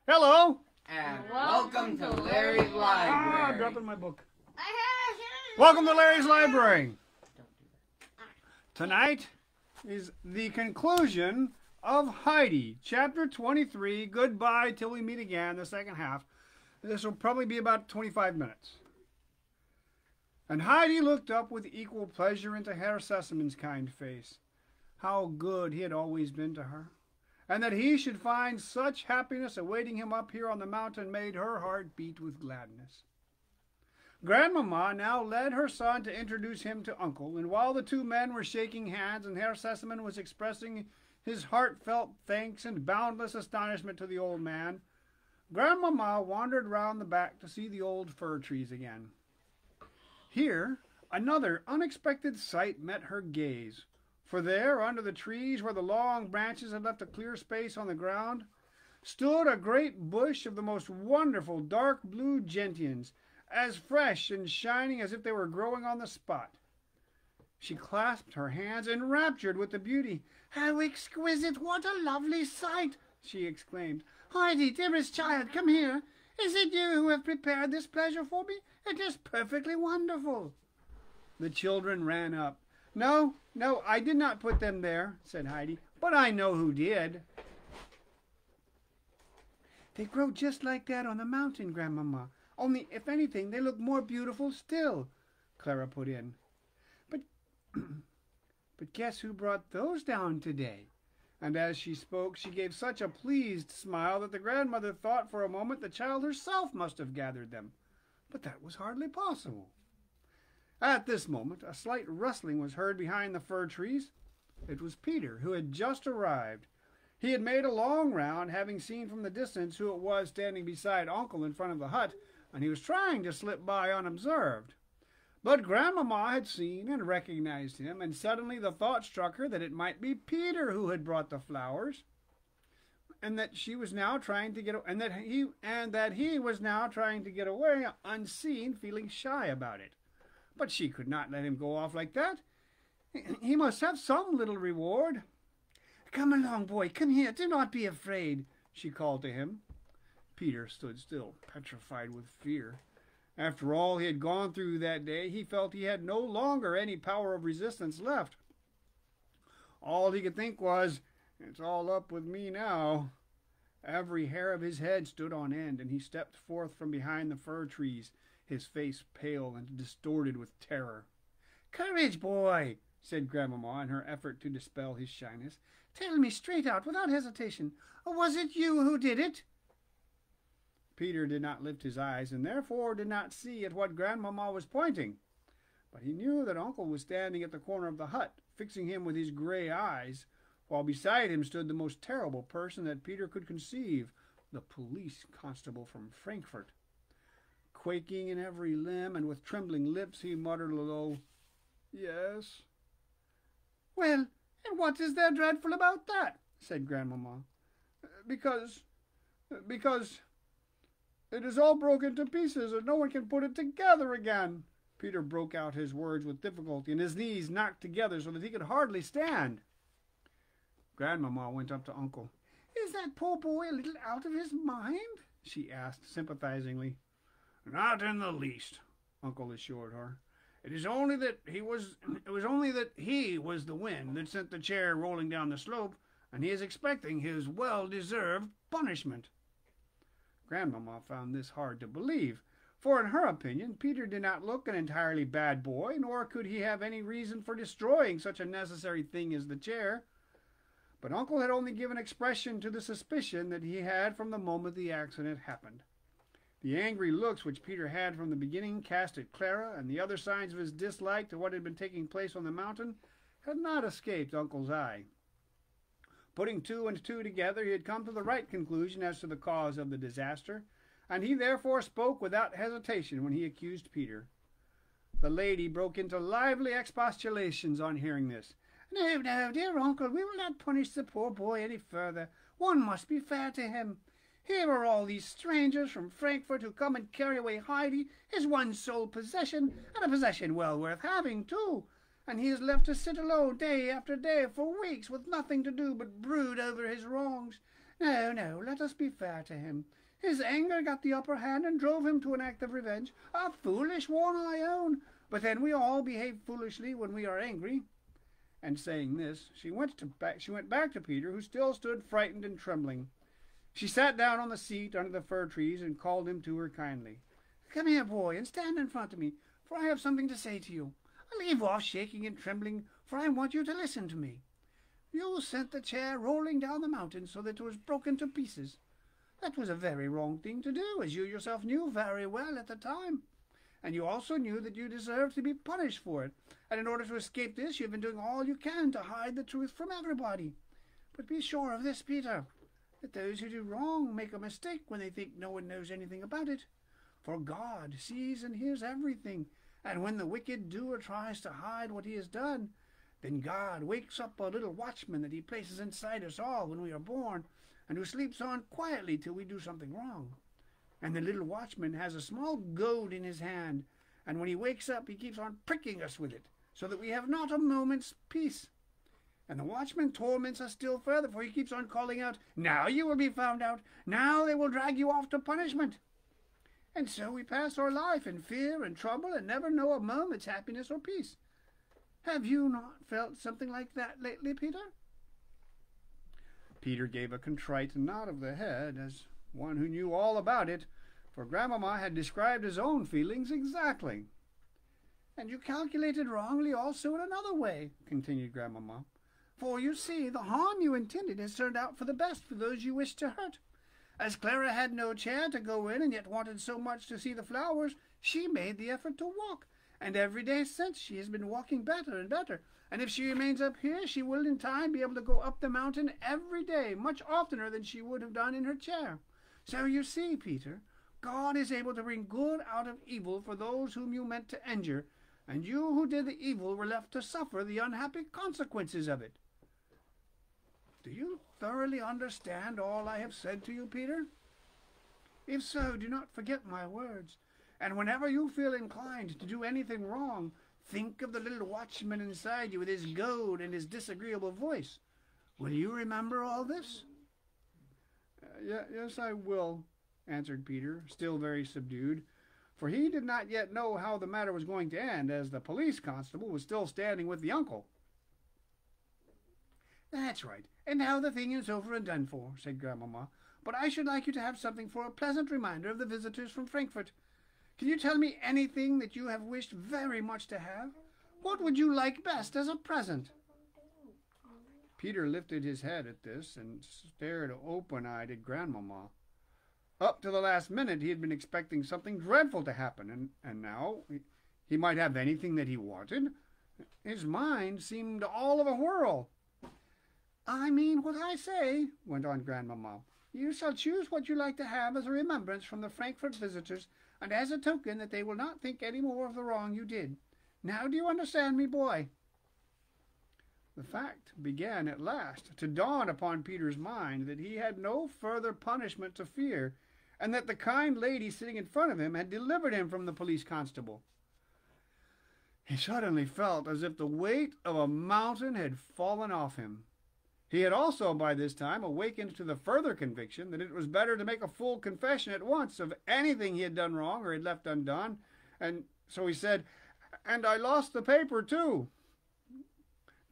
Hello. And welcome to Larry's Library. I'm dropping my book. Welcome to Larry's Library. Tonight is the conclusion of Heidi, Chapter 23, Goodbye Till We Meet Again, the second half. This will probably be about 25 minutes. And Heidi looked up with equal pleasure into Herr Sesam's kind face. How good he had always been to her, and that he should find such happiness awaiting him up here on the mountain made her heart beat with gladness. Grandmamma now led her son to introduce him to Uncle, and while the two men were shaking hands and Herr Sesaman was expressing his heartfelt thanks and boundless astonishment to the old man, Grandmamma wandered round the back to see the old fir trees again. Here another unexpected sight met her gaze, for there, under the trees where the long branches had left a clear space on the ground, stood a great bush of the most wonderful dark blue gentians, as fresh and shining as if they were growing on the spot. She clasped her hands, enraptured with the beauty. "How exquisite! What a lovely sight!" she exclaimed. "Heidi, dearest child, come here. Is it you who have prepared this pleasure for me? It is perfectly wonderful." The children ran up. No, I did not put them there," said Heidi, "but I know who did." "They grow just like that on the mountain, Grandmamma. Only, if anything, they look more beautiful still," Clara put in. But guess who brought those down today?" And as she spoke, she gave such a pleased smile that the grandmother thought for a moment the child herself must have gathered them. But that was hardly possible. At this moment, a slight rustling was heard behind the fir trees. It was Peter, who had just arrived. He had made a long round, having seen from the distance who it was standing beside Uncle in front of the hut, and he was trying to slip by unobserved. But Grandmamma had seen and recognized him, and suddenly the thought struck her that it might be Peter who had brought the flowers, and that he was now trying to get away unseen, feeling shy about it. But she could not let him go off like that. He must have some little reward. "Come along, boy, come here. Do not be afraid," she called to him. Peter stood still, petrified with fear. After all he had gone through that day, he felt he had no longer any power of resistance left. All he could think was, "It's all up with me now." Every hair of his head stood on end, and he stepped forth from behind the fir trees, his face pale and distorted with terror. "Courage, boy," said Grandmamma in her effort to dispel his shyness. "Tell me straight out, without hesitation. Was it you who did it?" Peter did not lift his eyes, and therefore did not see at what Grandmamma was pointing. But he knew that Uncle was standing at the corner of the hut, fixing him with his gray eyes, while beside him stood the most terrible person that Peter could conceive, the police constable from Frankfurt. Quaking in every limb and with trembling lips, he muttered a low, "Yes." "Well, and what is there dreadful about that?" said Grandmamma. Because it is all broken to pieces, and no one can put it together again." Peter broke out his words with difficulty, and his knees knocked together so that he could hardly stand. Grandmamma went up to Uncle. "Is that poor boy a little out of his mind?" she asked sympathizingly. "Not in the least," Uncle assured her. It was only that he was the wind that sent the chair rolling down the slope, and he is expecting his well-deserved punishment." Grandmamma found this hard to believe, for in her opinion Peter did not look an entirely bad boy, nor could he have any reason for destroying such a necessary thing as the chair. But Uncle had only given expression to the suspicion that he had from the moment the accident happened. The angry looks which Peter had from the beginning cast at Clara, and the other signs of his dislike to what had been taking place on the mountain, had not escaped Uncle's eye. Putting two and two together, he had come to the right conclusion as to the cause of the disaster, and he therefore spoke without hesitation when he accused Peter. The lady broke into lively expostulations on hearing this. "No, no, dear Uncle, we will not punish the poor boy any further. One must be fair to him. Here are all these strangers from Frankfurt who come and carry away Heidi, his one sole possession, and a possession well worth having, too. And he is left to sit alone day after day for weeks with nothing to do but brood over his wrongs. No, no, let us be fair to him. His anger got the upper hand and drove him to an act of revenge. A foolish one, I own, but then we all behave foolishly when we are angry." And saying this, she went back to Peter, who still stood frightened and trembling. She sat down on the seat under the fir trees and called him to her kindly. "Come here, boy, and stand in front of me, for I have something to say to you. Leave off shaking and trembling, for I want you to listen to me. You sent the chair rolling down the mountain so that it was broken to pieces. That was a very wrong thing to do, as you yourself knew very well at the time. And you also knew that you deserved to be punished for it. And in order to escape this, you've been doing all you can to hide the truth from everybody. But be sure of this, Peter, that those who do wrong make a mistake when they think no one knows anything about it. For God sees and hears everything, and when the wicked doer tries to hide what he has done, then God wakes up a little watchman that he places inside us all when we are born, and who sleeps on quietly till we do something wrong. And the little watchman has a small goad in his hand, and when he wakes up he keeps on pricking us with it, so that we have not a moment's peace. And the watchman torments us still further, for he keeps on calling out, 'Now you will be found out. Now they will drag you off to punishment.' And so we pass our life in fear and trouble and never know a moment's happiness or peace. Have you not felt something like that lately, Peter?" Peter gave a contrite nod of the head, as one who knew all about it, for Grandmamma had described his own feelings exactly. "And you calculated wrongly also in another way," continued Grandmamma. "For you see, the harm you intended has turned out for the best for those you wished to hurt. As Clara had no chair to go in and yet wanted so much to see the flowers, she made the effort to walk, and every day since she has been walking better and better, and if she remains up here she will in time be able to go up the mountain every day, much oftener than she would have done in her chair. So you see, Peter, God is able to bring good out of evil for those whom you meant to injure, and you who did the evil were left to suffer the unhappy consequences of it. Do you thoroughly understand all I have said to you, Peter? If so, do not forget my words, and whenever you feel inclined to do anything wrong, think of the little watchman inside you with his goad and his disagreeable voice. Will you remember all this?" Yes, I will," answered Peter, still very subdued, for he did not yet know how the matter was going to end, as the police constable was still standing with the uncle. "That's right, and now the thing is over and done for," said Grandmamma. "But I should like you to have something for a pleasant reminder of the visitors from Frankfurt. Can you tell me anything that you have wished very much to have? What would you like best as a present?" Peter lifted his head at this and stared open-eyed at Grandmamma. Up to the last minute he had been expecting something dreadful to happen, and now he might have anything that he wanted. His mind seemed all of a whirl. "I mean what I say," went on Grandmamma. "You shall choose what you like to have as a remembrance from the Frankfurt visitors, and as a token that they will not think any more of the wrong you did. Now do you understand me, boy?" The fact began at last to dawn upon Peter's mind that he had no further punishment to fear, and that the kind lady sitting in front of him had delivered him from the police constable. He suddenly felt as if the weight of a mountain had fallen off him. He had also by this time awakened to the further conviction that it was better to make a full confession at once of anything he had done wrong or had left undone, and so he said, "And I lost the paper too."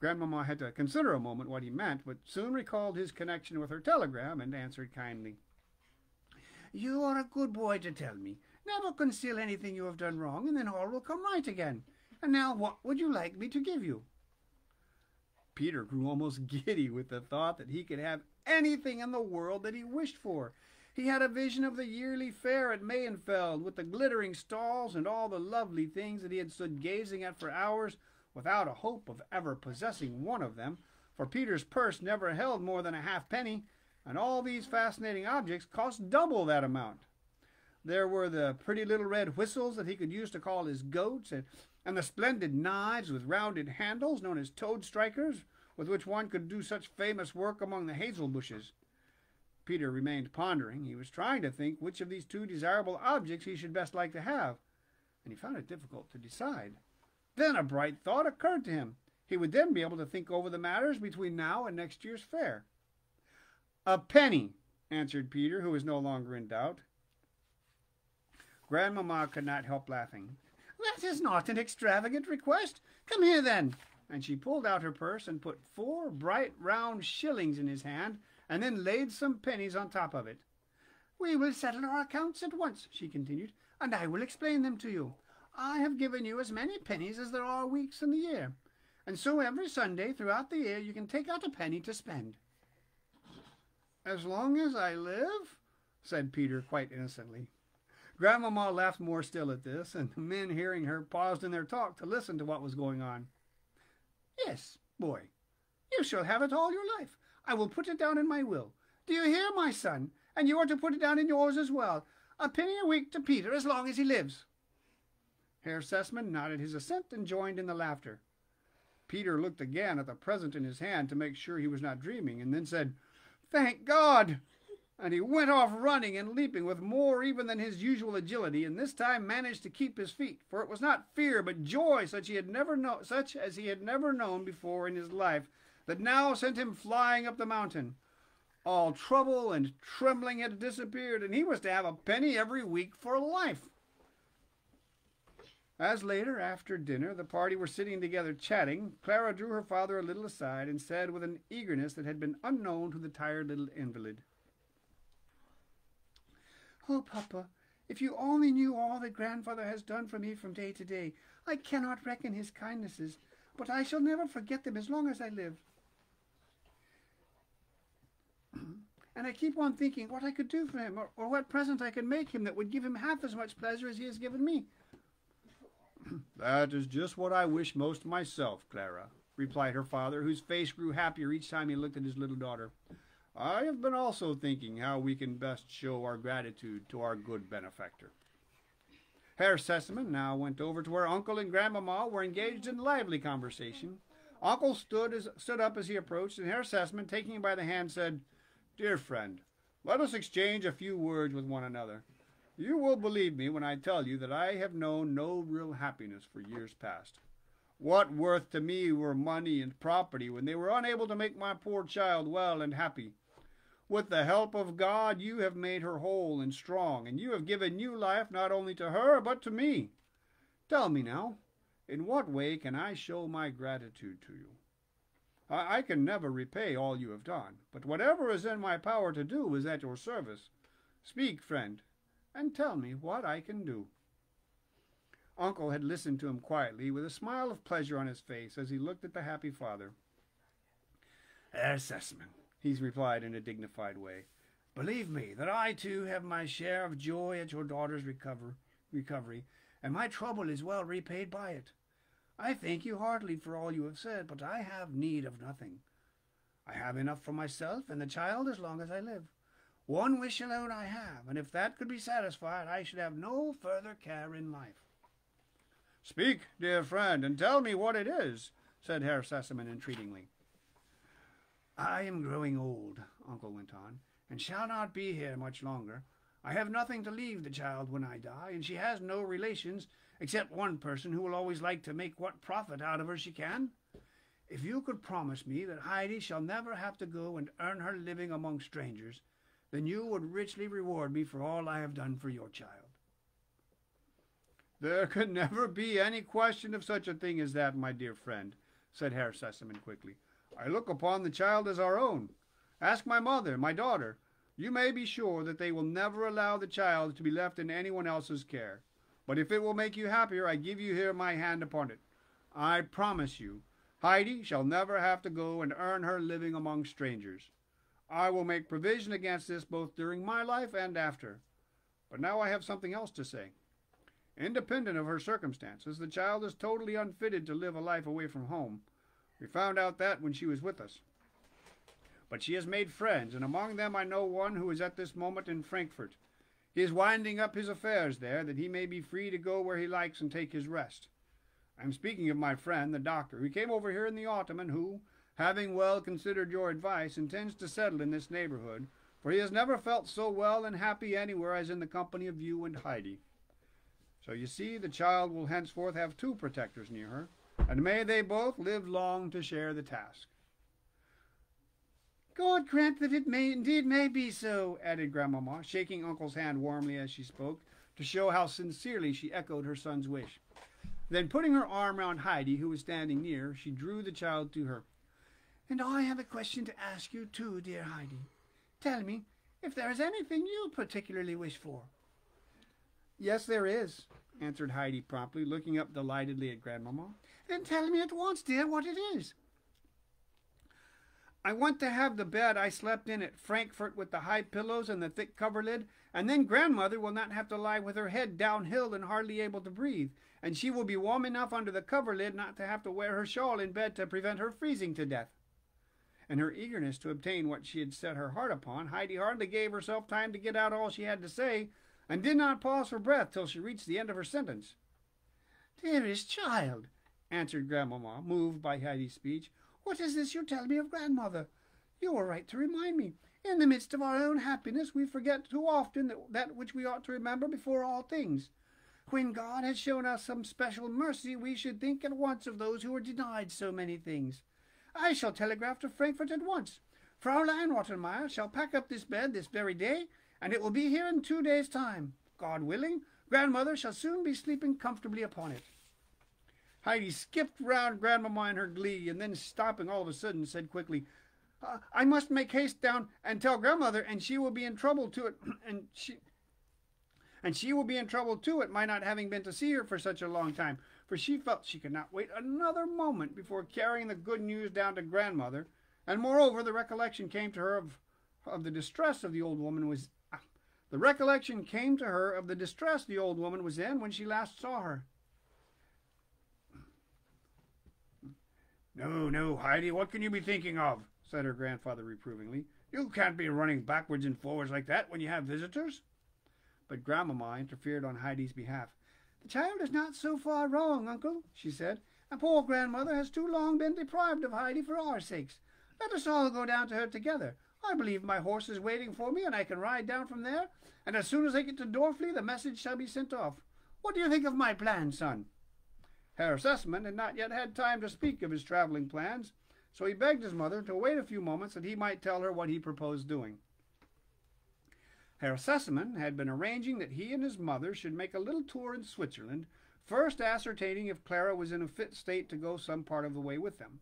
Grandmamma had to consider a moment what he meant, but soon recalled his connection with her telegram and answered kindly, "You are a good boy to tell me. Never conceal anything you have done wrong, and then all will come right again. And now what would you like me to give you?" Peter grew almost giddy with the thought that he could have anything in the world that he wished for. He had a vision of the yearly fair at Mayenfeld, with the glittering stalls and all the lovely things that he had stood gazing at for hours, without a hope of ever possessing one of them, for Peter's purse never held more than a halfpenny, and all these fascinating objects cost double that amount. There were the pretty little red whistles that he could use to call his goats, and the splendid knives with rounded handles known as toad strikers, with which one could do such famous work among the hazel bushes. Peter remained pondering. He was trying to think which of these two desirable objects he should best like to have, and he found it difficult to decide. Then a bright thought occurred to him. He would then be able to think over the matters between now and next year's fair. "A penny," answered Peter, who was no longer in doubt. Grandmamma could not help laughing. "That is not an extravagant request. Come here, then." And she pulled out her purse and put 4 bright round shillings in his hand, and then laid some pennies on top of it. "We will settle our accounts at once," she continued, "and I will explain them to you. I have given you as many pennies as there are weeks in the year, and so every Sunday throughout the year you can take out a penny to spend." "As long as I live?" said Peter quite innocently. Grandmamma laughed more still at this, and the men, hearing her, paused in their talk to listen to what was going on. "Yes, boy, you shall have it all your life. I will put it down in my will. Do you hear, my son? And you are to put it down in yours as well. A penny a week to Peter as long as he lives." Herr Sessman nodded his assent and joined in the laughter. Peter looked again at the present in his hand to make sure he was not dreaming, and then said, "Thank God!" And he went off running and leaping with more even than his usual agility, and this time managed to keep his feet, for it was not fear but joy such as he had never known before in his life that now sent him flying up the mountain. All trouble and trembling had disappeared, and he was to have a penny every week for life. As later, after dinner, the party were sitting together chatting, Clara drew her father a little aside and said with an eagerness that had been unknown to the tired little invalid, "Oh, Papa, if you only knew all that grandfather has done for me from day to day. I cannot reckon his kindnesses, but I shall never forget them as long as I live. And I keep on thinking what I could do for him, or what present I could make him that would give him half as much pleasure as he has given me." "That is just what I wish most myself, Clara," replied her father, whose face grew happier each time he looked at his little daughter. "I have been also thinking how we can best show our gratitude to our good benefactor." Herr Sessman now went over to where Uncle and Grandmamma were engaged in lively conversation. Uncle stood up as he approached, and Herr Sessman, taking him by the hand, said, "Dear friend, let us exchange a few words with one another. You will believe me when I tell you that I have known no real happiness for years past. What worth to me were money and property when they were unable to make my poor child well and happy? With the help of God, you have made her whole and strong, and you have given new life not only to her, but to me. Tell me now, in what way can I show my gratitude to you? I can never repay all you have done, but whatever is in my power to do is at your service. Speak, friend, and tell me what I can do." Uncle had listened to him quietly, with a smile of pleasure on his face as he looked at the happy father. "Herr Sessman," he replied in a dignified way, "believe me that I too have my share of joy at your daughter's recovery, and my trouble is well repaid by it. I thank you heartily for all you have said, but I have need of nothing. I have enough for myself and the child as long as I live. One wish alone I have, and if that could be satisfied, I should have no further care in life." "Speak, dear friend, and tell me what it is," said Herr Sessman entreatingly. "I am growing old," Uncle went on, "and shall not be here much longer. I have nothing to leave the child when I die, and she has no relations except one person who will always like to make what profit out of her she can. If you could promise me that Heidi shall never have to go and earn her living among strangers, then you would richly reward me for all I have done for your child." "There can never be any question of such a thing as that, my dear friend," said Herr Sessman quickly. "I look upon the child as our own. Ask my mother, my daughter. You may be sure that they will never allow the child to be left in anyone else's care. But if it will make you happier, I give you here my hand upon it. I promise you, Heidi shall never have to go and earn her living among strangers. I will make provision against this both during my life and after. But now I have something else to say. Independent of her circumstances, the child is totally unfitted to live a life away from home. We found out that when she was with us. But she has made friends, and among them I know one who is at this moment in Frankfurt. He is winding up his affairs there, that he may be free to go where he likes and take his rest. I am speaking of my friend, the doctor, who came over here in the autumn, and who, having well considered your advice, intends to settle in this neighborhood, for he has never felt so well and happy anywhere as in the company of you and Heidi. So you see, the child will henceforth have 2 protectors near her, and may they both live long to share the task." God grant that it may be so, added Grandmamma, shaking Uncle's hand warmly as she spoke, to show how sincerely she echoed her son's wish. Then, putting her arm round Heidi, who was standing near, she drew the child to her. And I have a question to ask you too, dear Heidi. Tell me if there is anything you particularly wish for. Yes, there is, answered Heidi promptly, looking up delightedly at Grandmamma. Then tell me at once, dear, what it is. I want to have the bed I slept in at Frankfurt with the high pillows and the thick coverlid, and then Grandmother will not have to lie with her head downhill and hardly able to breathe, and she will be warm enough under the coverlid not to have to wear her shawl in bed to prevent her freezing to death. In her eagerness to obtain what she had set her heart upon, Heidi hardly gave herself time to get out all she had to say, and did not pause for breath till she reached the end of her sentence. Dearest child, answered Grandmamma, moved by Heidi's speech, what is this you tell me of Grandmother? You are right to remind me. In the midst of our own happiness, we forget too often that which we ought to remember before all things. When God has shown us some special mercy, we should think at once of those who are denied so many things. I shall telegraph to Frankfurt at once. Fraulein Rottenmeier shall pack up this bed this very day, and it will be here in 2 days' time. God willing, Grandmother shall soon be sleeping comfortably upon it. Heidi skipped round Grandmamma in her glee, and then stopping all of a sudden, said quickly, I must make haste down and tell Grandmother, and she will be in trouble to it, and she will be in trouble too at my not having been to see her for such a long time, for she felt she could not wait another moment before carrying the good news down to Grandmother, and moreover the recollection came to her of the distress of the old woman was the recollection came to her of the distress the old woman was in when she last saw her. No, Heidi, what can you be thinking of? Said her grandfather reprovingly. You can't be running backwards and forwards like that when you have visitors. But Grandmamma interfered on Heidi's behalf. The child is not so far wrong, Uncle, she said, and poor Grandmother has too long been deprived of Heidi for our sakes. Let us all go down to her together. I believe my horse is waiting for me, and I can ride down from there, and as soon as I get to Dorfli, the message shall be sent off. What do you think of my plan, son? Herr Sessman had not yet had time to speak of his traveling plans, so he begged his mother to wait a few moments that he might tell her what he proposed doing. Herr Sessman had been arranging that he and his mother should make a little tour in Switzerland, first ascertaining if Clara was in a fit state to go some part of the way with them.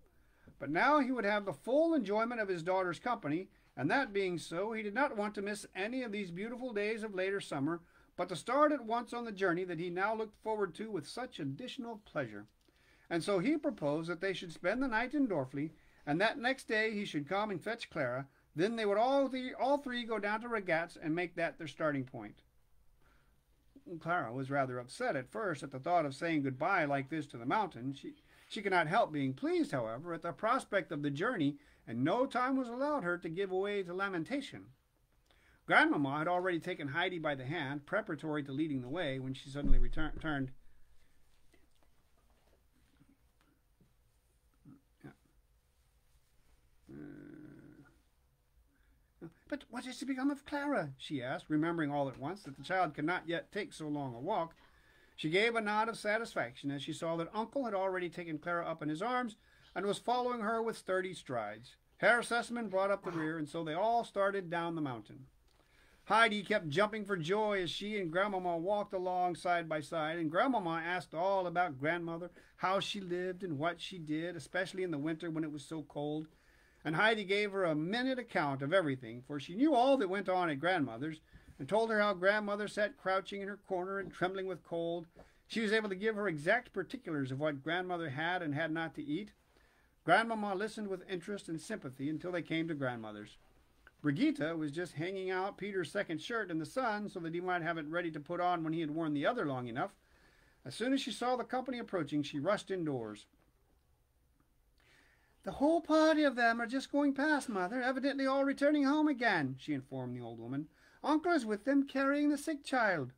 But now he would have the full enjoyment of his daughter's company, and that being so, he did not want to miss any of these beautiful days of later summer, but to start at once on the journey that he now looked forward to with such additional pleasure. And so he proposed that they should spend the night in Dorfli, and that next day he should come and fetch Clara. Then they would all three go down to Regatz and make that their starting point. Clara was rather upset at first at the thought of saying goodbye like this to the mountain. She could not help being pleased, however, at the prospect of the journey, and no time was allowed her to give way to lamentation. Grandmamma had already taken Heidi by the hand, preparatory to leading the way, when she suddenly turned. But what is to become of Clara? She asked, remembering all at once that the child could not yet take so long a walk. She gave a nod of satisfaction as she saw that Uncle had already taken Clara up in his arms and was following her with sturdy strides. Herr Sessman brought up the rear, and so they all started down the mountain. Heidi kept jumping for joy as she and Grandmamma walked along side by side, and Grandmamma asked all about Grandmother, how she lived and what she did, especially in the winter when it was so cold. And Heidi gave her a minute account of everything, for she knew all that went on at Grandmother's, and told her how Grandmother sat crouching in her corner and trembling with cold. She was able to give her exact particulars of what Grandmother had and had not to eat. Grandmamma listened with interest and sympathy until they came to Grandmother's. Brigitte was just hanging out Peter's second shirt in the sun so that he might have it ready to put on when he had worn the other long enough. As soon as she saw the company approaching, she rushed indoors. The whole party of them are just going past, Mother, evidently all returning home again, she informed the old woman. Uncle is with them, carrying the sick child.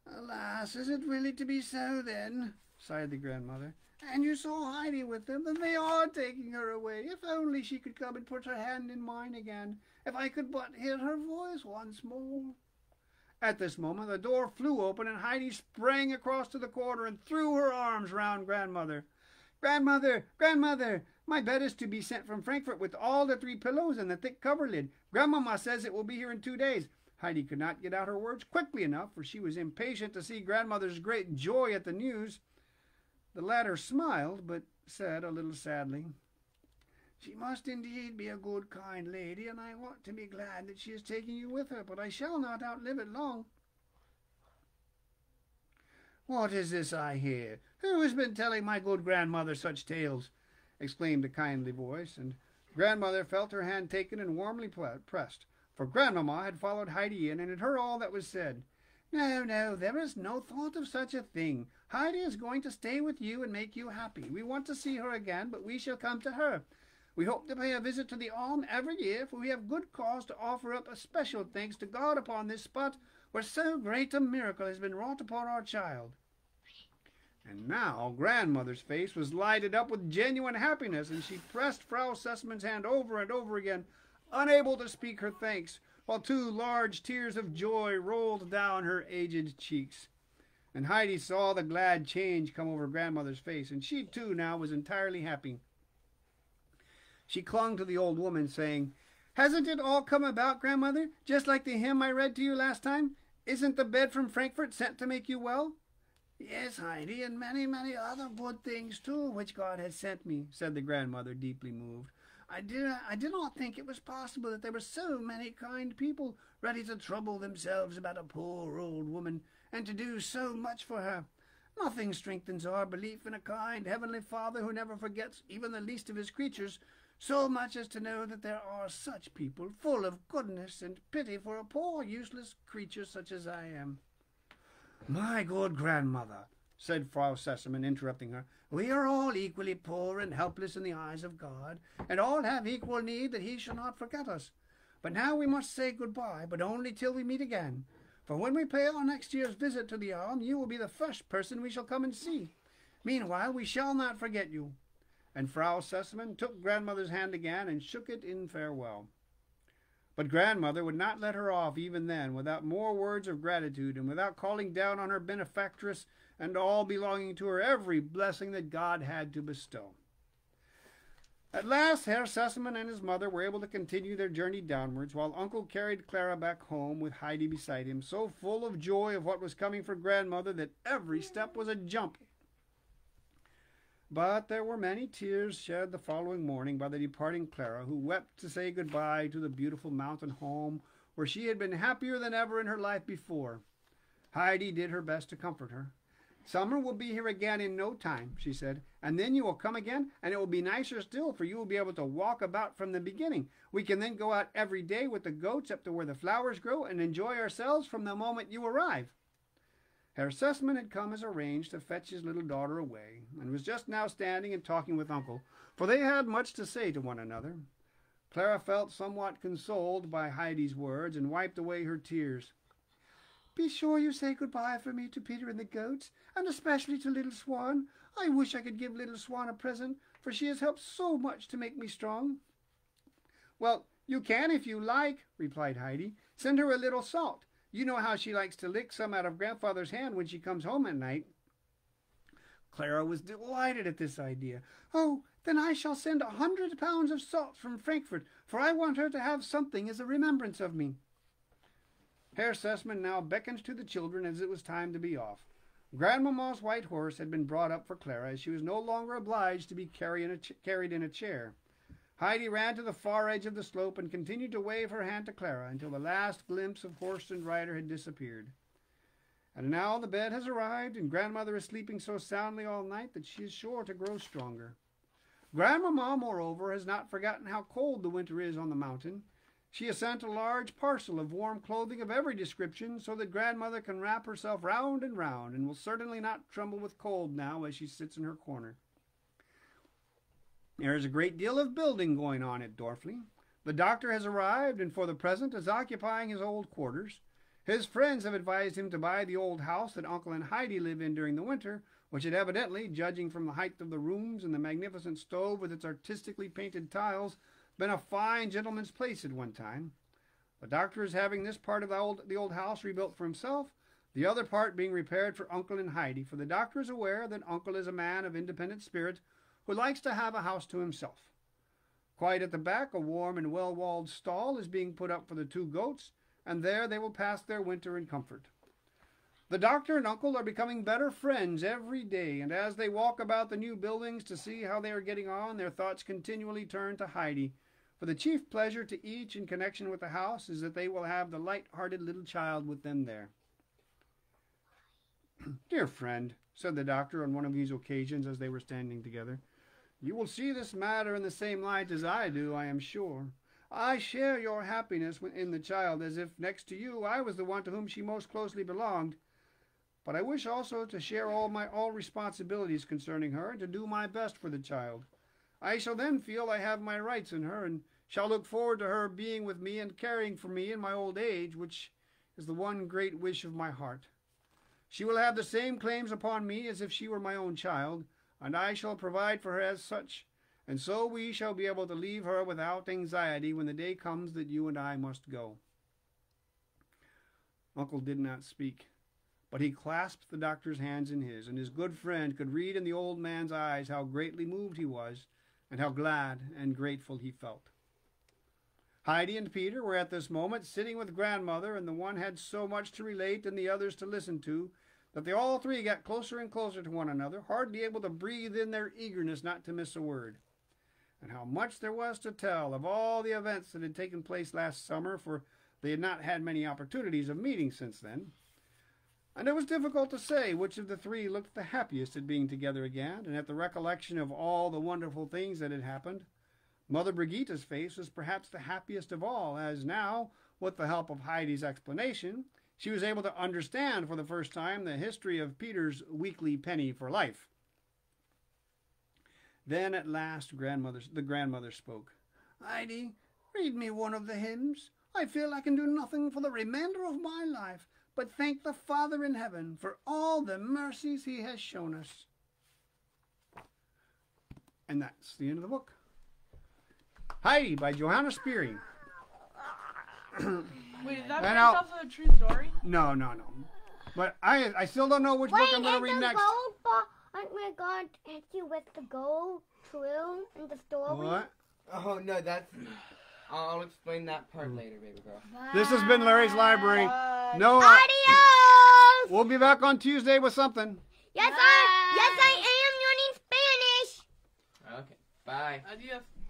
Alas, is it really to be so, then? Sighed the grandmother. And you saw Heidi with them, then they are taking her away. If only she could come and put her hand in mine again. If I could but hear her voice once more. At this moment the door flew open, and Heidi sprang across to the corner and threw her arms round Grandmother. Grandmother, Grandmother, My bed is to be sent from Frankfurt with all the 3 pillows and the thick coverlid. Grandmama says it will be here in 2 days. Heidi could not get out her words quickly enough, for she was impatient to see grandmother's great joy at the news. The latter smiled, but said a little sadly, "She must indeed be a good, kind lady, and I ought to be glad that she is taking you with her, but I shall not outlive it long." "What is this I hear? Who has been telling my good grandmother such tales?" exclaimed a kindly voice, and grandmother felt her hand taken and warmly pressed, for grandmamma had followed Heidi in and had heard all that was said. "No, no, there is no thought of such a thing. Heidi is going to stay with you and make you happy. We want to see her again, but we shall come to her. We hope to pay a visit to the Alm every year, for we have good cause to offer up a special thanks to God upon this spot where so great a miracle has been wrought upon our child." And now grandmother's face was lighted up with genuine happiness, and she pressed Frau Sessamann's hand over and over again, unable to speak her thanks, while 2 large tears of joy rolled down her aged cheeks. And Heidi saw the glad change come over grandmother's face, and she too now was entirely happy. She clung to the old woman, saying, "Hasn't it all come about, grandmother, just like the hymn I read to you last time? Isn't the bed from Frankfurt sent to make you well?" "Yes, Heidi, and many, many other good things too, which God has sent me," said the grandmother, deeply moved. I did not think it was possible that there were so many kind people ready to trouble themselves about a poor old woman, and to do so much for her. Nothing strengthens our belief in a kind Heavenly Father who never forgets even the least of his creatures, so much as to know that there are such people full of goodness and pity for a poor useless creature such as I am." "My good grandmother," said Frau Sessammann, interrupting her, "we are all equally poor and helpless in the eyes of God, and all have equal need that he shall not forget us. But now we must say good-bye, but only till we meet again. For when we pay our next year's visit to the Alm, you will be the first person we shall come and see. Meanwhile, we shall not forget you." And Frau Sessammann took grandmother's hand again and shook it in farewell. But grandmother would not let her off even then without more words of gratitude, and without calling down on her benefactress and all belonging to her every blessing that God had to bestow. At last Herr Sessammann and his mother were able to continue their journey downwards, while Uncle carried Clara back home with Heidi beside him, so full of joy of what was coming for grandmother that every step was a jump. But there were many tears shed the following morning by the departing Clara, who wept to say goodbye to the beautiful mountain home where she had been happier than ever in her life before. Heidi did her best to comfort her. "Summer will be here again in no time," she said, "and then you will come again, and it will be nicer still, for you will be able to walk about from the beginning. We can then go out every day with the goats up to where the flowers grow and enjoy ourselves from the moment you arrive." Herr Sessammann had come as arranged to fetch his little daughter away, and was just now standing and talking with Uncle, for they had much to say to one another. Clara felt somewhat consoled by Heidi's words, and wiped away her tears. "Be sure you say good-bye for me to Peter and the goats, and especially to Little Swan. I wish I could give Little Swan a present, for she has helped so much to make me strong." "Well, you can if you like," replied Heidi. "Send her a little salt. You know how she likes to lick some out of grandfather's hand when she comes home at night." Clara was delighted at this idea. "Oh, then I shall send 100 pounds of salt from Frankfurt, for I want her to have something as a remembrance of me." Herr Sessammann now beckoned to the children as it was time to be off. Grandmamma's white horse had been brought up for Clara, as she was no longer obliged to be carried in a chair. Heidi ran to the far edge of the slope and continued to wave her hand to Clara until the last glimpse of horse and rider had disappeared. And now the bed has arrived, and grandmother is sleeping so soundly all night that she is sure to grow stronger. Grandmamma, moreover, has not forgotten how cold the winter is on the mountain. She has sent a large parcel of warm clothing of every description, so that grandmother can wrap herself round and round, and will certainly not tremble with cold now as she sits in her corner. There is a great deal of building going on at Dorfli. The doctor has arrived, and for the present is occupying his old quarters. His friends have advised him to buy the old house that Uncle and Heidi live in during the winter, which had evidently, judging from the height of the rooms and the magnificent stove with its artistically painted tiles, been a fine gentleman's place at one time. The doctor is having this part of the old house rebuilt for himself, the other part being repaired for Uncle and Heidi, for the doctor is aware that Uncle is a man of independent spirit, who likes to have a house to himself. Quite at the back, a warm and well-walled stall is being put up for the 2 goats, and there they will pass their winter in comfort. The doctor and uncle are becoming better friends every day, and as they walk about the new buildings to see how they are getting on, their thoughts continually turn to Heidi, for the chief pleasure to each in connection with the house is that they will have the light-hearted little child with them there. "Dear friend," said the doctor on one of these occasions as they were standing together, "you will see this matter in the same light as I do, I am sure. I share your happiness in the child, as if next to you I was the one to whom she most closely belonged. But I wish also to share all responsibilities concerning her, and to do my best for the child. I shall then feel I have my rights in her, and shall look forward to her being with me and caring for me in my old age, which is the one great wish of my heart. She will have the same claims upon me as if she were my own child, and I shall provide for her as such, and so we shall be able to leave her without anxiety when the day comes that you and I must go." Uncle did not speak, but he clasped the doctor's hands in his, and his good friend could read in the old man's eyes how greatly moved he was, and how glad and grateful he felt. Heidi and Peter were at this moment sitting with grandmother, and the one had so much to relate and the others to listen to, that they all 3 got closer and closer to one another, hardly able to breathe in their eagerness not to miss a word. And how much there was to tell of all the events that had taken place last summer, for they had not had many opportunities of meeting since then. And it was difficult to say which of the 3 looked the happiest at being together again, and at the recollection of all the wonderful things that had happened. Mother Brigitte's face was perhaps the happiest of all, as now, with the help of Heidi's explanation, she was able to understand for the first time the history of Peter's weekly penny for life. Then at last the grandmother spoke. "Heidi, read me one of the hymns. I feel I can do nothing for the remainder of my life but thank the Father in heaven for all the mercies he has shown us." And that's the end of the book. Heidi by Johanna Spyri. Wait, is that And based I'll- off of a true story? No. But I still don't know which book I'm going to read next. Aren't we going to hit you with the gold true in the story? What? Oh, no, that's... I'll explain that part later, baby girl. This has been Larry's Library. Bye. No, Adios! we'll be back on Tuesday with something. Yes, I am learning Spanish. Okay, bye. Adios.